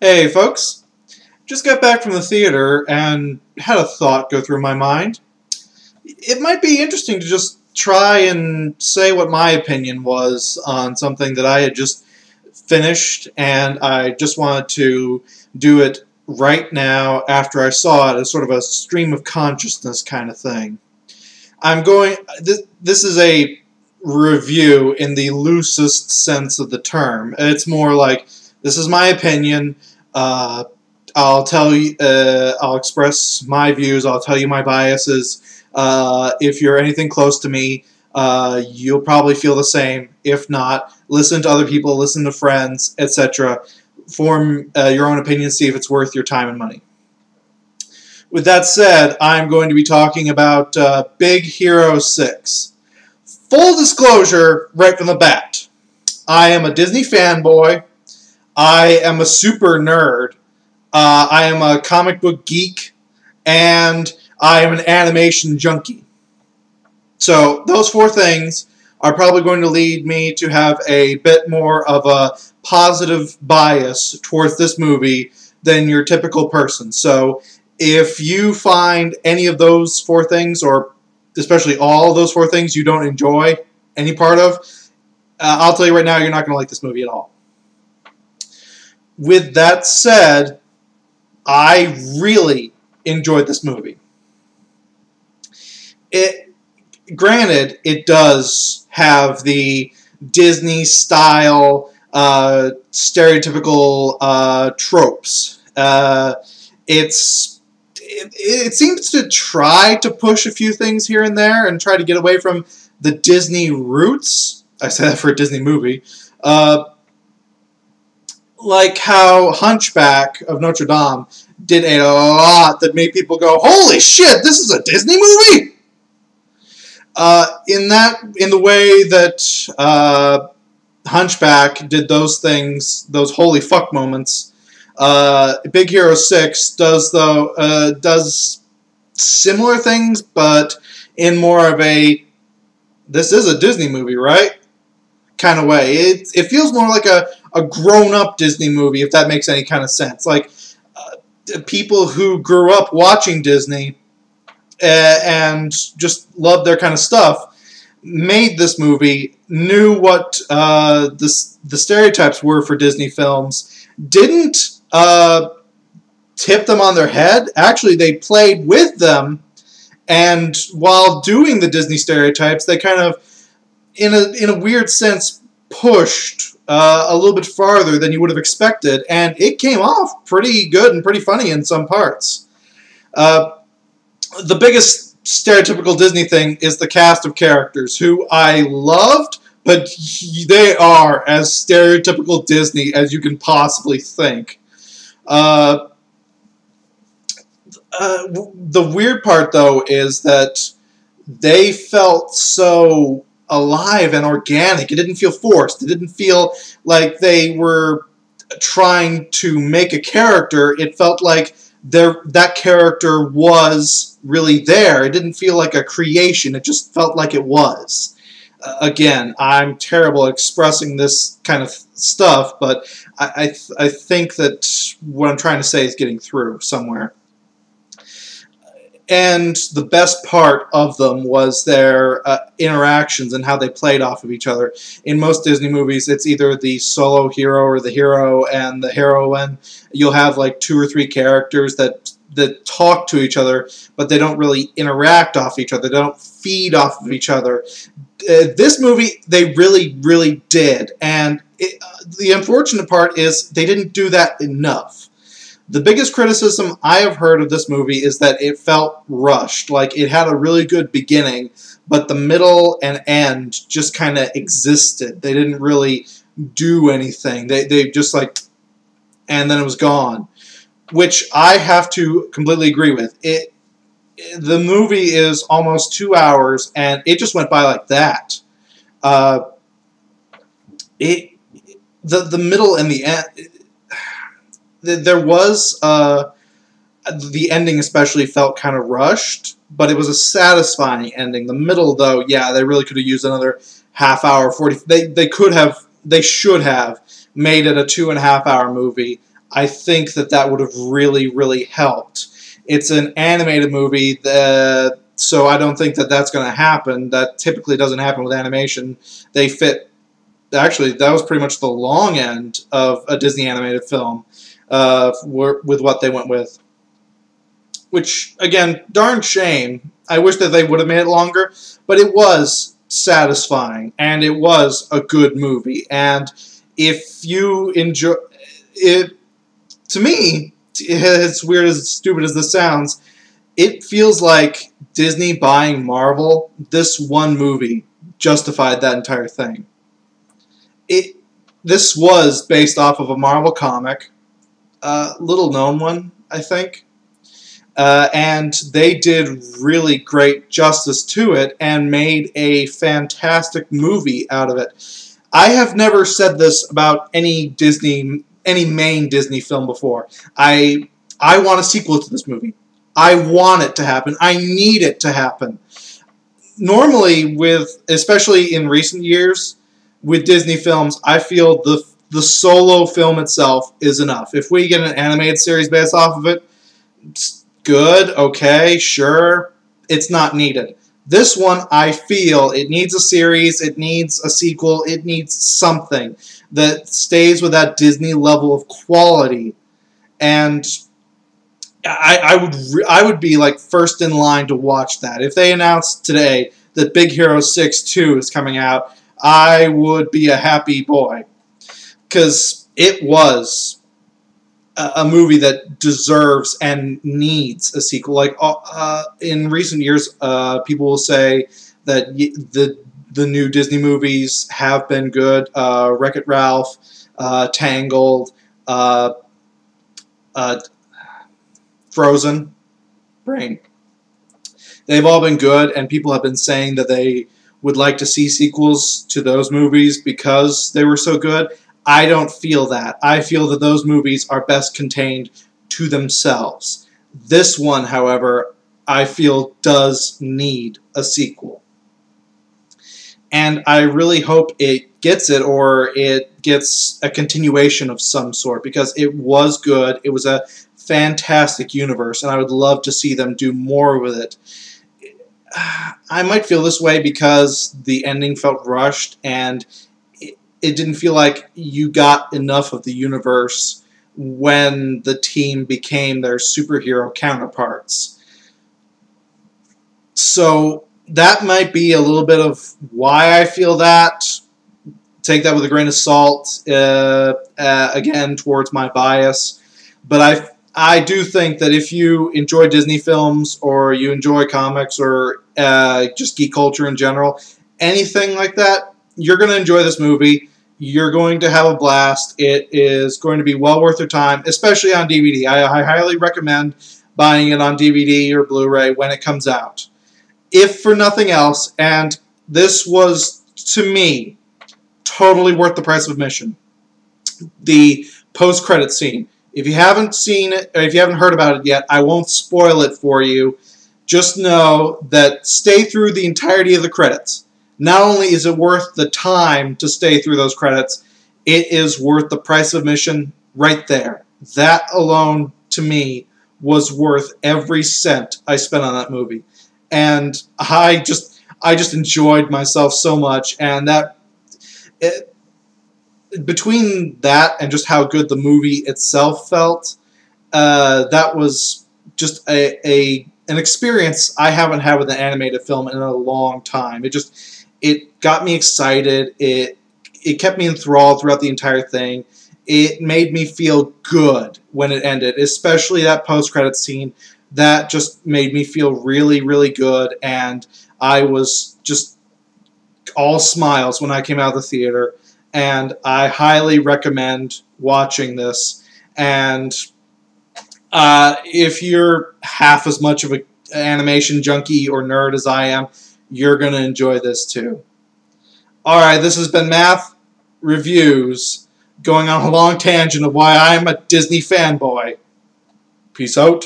Hey folks, just got back from the theater and had a thought go through my mind. It might be interesting to just try and say what my opinion was on something that I had just finished, and I just wanted to do it right now after I saw it as sort of a stream of consciousness kind of thing. This is a review in the loosest sense of the term. It's more like, this is my opinion. I'll tell you. I'll express my views. I'll tell you my biases. If you're anything close to me, you'll probably feel the same. If not, listen to other people, listen to friends, etc. Form your own opinion. See if it's worth your time and money. With that said, I'm going to be talking about Big Hero 6. Full disclosure, right from the bat, I am a Disney fanboy. I am a super nerd. I am a comic book geek, and I am an animation junkie. So those four things are probably going to lead me to have a bit more of a positive bias towards this movie than your typical person. So if you find any of those four things, or especially all of those four things, you don't enjoy any part of, I'll tell you right now, you're not going to like this movie at all. With that said, I really enjoyed this movie. Granted, it does have the Disney-style, stereotypical tropes. It seems to try to push a few things here and there and try to get away from the Disney roots. I say that for a Disney movie. Like how Hunchback of Notre Dame did a lot that made people go, "Holy shit, this is a Disney movie!" In the way that Hunchback did those things, those holy fuck moments, Big Hero 6 does similar things, but in more of a, this is a Disney movie, right? Kind of way. It feels more like a grown-up Disney movie, if that makes any kind of sense. Like, people who grew up watching Disney and just loved their kind of stuff made this movie, knew what the stereotypes were for Disney films, didn't tip them on their head. Actually, they played with them, and while doing the Disney stereotypes, they kind of, in a weird sense, pushed a little bit farther than you would have expected, and it came off pretty good and pretty funny in some parts. The biggest stereotypical Disney thing is the cast of characters, who I loved, but they are as stereotypical Disney as you can possibly think. The weird part, though, is that they felt so alive and organic. It didn't feel forced. It didn't feel like they were trying to make a character. It felt like that character was really there. It didn't feel like a creation. It just felt like it was. Again, I'm terrible at expressing this kind of stuff, but I think that what I'm trying to say is getting through somewhere. And the best part of them was their interactions and how they played off of each other. In most Disney movies, it's either the solo hero or the hero and the heroine. You'll have like 2 or 3 characters that talk to each other, but they don't really interact off each other. They don't feed off of each other. This movie, they really, really did. And the unfortunate part is they didn't do that enough. The biggest criticism I have heard of this movie is that it felt rushed. Like, it had a really good beginning, but the middle and end just kind of existed. They didn't really do anything. They just like, and then it was gone. Which I have to completely agree with. The movie is almost 2 hours, and it just went by like that. The middle and the end, there was, the ending especially felt kind of rushed, but it was a satisfying ending. The middle, though, yeah, they really could have used another half hour, 40, they should have made it a 2.5 hour movie. I think that would have really, really helped. It's an animated movie, so I don't think that's going to happen. That typically doesn't happen with animation. They fit. Actually, that was pretty much the long end of a Disney animated film with what they went with. Which, again, darn shame. I wish that they would have made it longer, but it was satisfying, and it was a good movie. And if you enjoy it, to me, it's weird as stupid as this sounds, it feels like Disney buying Marvel, this one movie, justified that entire thing. This was based off of a Marvel comic, little known one, I think. And they did really great justice to it and made a fantastic movie out of it. I have never said this about any main Disney film before. I want a sequel to this movie. I want it to happen. I need it to happen. Normally, especially in recent years, with Disney films, I feel the solo film itself is enough. If we get an animated series based off of it, good, okay, sure, it's not needed. This one, I feel, it needs a series, it needs a sequel, it needs something that stays with that Disney level of quality. And I would be like first in line to watch that. If they announced today that Big Hero 6 2 is coming out, I would be a happy boy. Because it was a movie that deserves and needs a sequel. Like in recent years, people will say that the new Disney movies have been good. Wreck-It Ralph, Tangled, Frozen, Brain. They've all been good, and people have been saying that they would like to see sequels to those movies because they were so good. I don't feel that. I feel that those movies are best contained to themselves. This one, however, I feel does need a sequel. And I really hope it gets it, or it gets a continuation of some sort, because it was good. It was a fantastic universe, and I would love to see them do more with it. I might feel this way because the ending felt rushed, and it didn't feel like you got enough of the universe when the team became their superhero counterparts. So that might be a little bit of why I feel that. Take that with a grain of salt, again, towards my bias. But I do think that if you enjoy Disney films, or you enjoy comics, or just geek culture in general, anything like that, you're going to enjoy this movie. You're going to have a blast. It is going to be well worth your time, especially on DVD. I highly recommend buying it on DVD or Blu-ray when it comes out. If for nothing else, and this was, to me, totally worth the price of admission, the post-credit scene. If you haven't seen it, or if you haven't heard about it yet, I won't spoil it for you. Just know that stay through the entirety of the credits. Not only is it worth the time to stay through those credits, it is worth the price of admission right there. That alone, to me, was worth every cent I spent on that movie. And I just enjoyed myself so much, and between that and just how good the movie itself felt, that was just an experience I haven't had with an animated film in a long time. It got me excited. It kept me enthralled throughout the entire thing. It made me feel good when it ended, especially that post-credit scene. That just made me feel really, really good, and I was just all smiles when I came out of the theater. And I highly recommend watching this. And if you're half as much of an animation junkie or nerd as I am, you're going to enjoy this too. Alright, this has been Math Reviews, going on a long tangent of why I'm a Disney fanboy. Peace out.